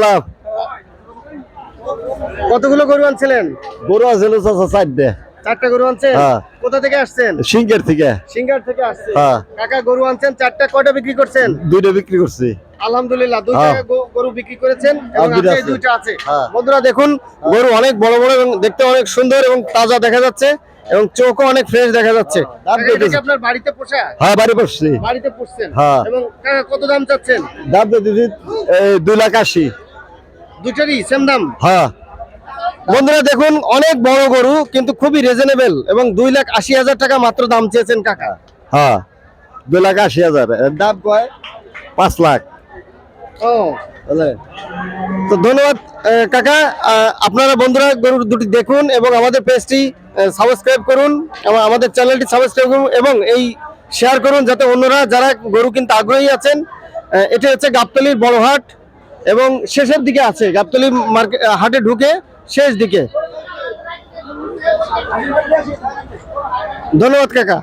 লাভ। কতগুলো গরু আনছিলেন? গরু আছে চারটে। চারটা গরু আনছেন? হ্যাঁ। কোথা থেকে আসছেন? সিঙ্গের থেকে। সিঙ্গার থেকে আসছেন। হ্যাঁ। কাকা গরু আনছেন চারটা, কয়টা বিক্রি করছেন? দুইটা বিক্রি করছি। আলহামদুলিল্লাহ, দুইটা হ্যাঁ। গরু বিক্রি করেছেন এবং দুইটা আপনার আছে। দুইটা আছে। হ্যাঁ। বন্ধুরা দেখুন, গরু অনেক বড় বড় এবং দেখতে অনেক সুন্দর এবং তাজা দেখা যাচ্ছে এবং চোখও অনেক ফ্রেশ দেখা যাচ্ছে। দাম কাকা, এটা কি দিতেছে। আপনার বাড়িতে পোষা? হ্যাঁ, বাড়ি করছি। বাড়িতে পুষছেন? হ্যাঁ। এবং কাকা কত দাম চাচ্ছেন? দাম দিতেছি 2,80,000। দুইটারই সেম দাম? হ্যাঁ। বন্ধুরা দেখুন, অনেক বড় গরু কিন্তু খুবই রিজনেবল এবং 2,80,000 টাকা মাত্র দাম চেয়েছেন কাকা। হ্যাঁ, 2,80,000। এর দাম কয় 5 লাখ। ও, তো ধন্যবাদ কাকা। আপনারা বন্ধুরা গরু দুটি দেখুন এবং আমাদের পেজটি সাবস্ক্রাইব করুন এবং আমাদের চ্যানেলটি সাবস্ক্রাইব করুন এবং এই শেয়ার করুন যাতে অন্যরা যারা গরু কিনতে আগ্রহী আছেন। এটি হচ্ছে গাবতলীর বড় হাট এবং শেষের দিকে আছে, গাবতলী মার্কেট হাটে ঢুকে শেষ দিকে। ধন্যবাদ কাকা।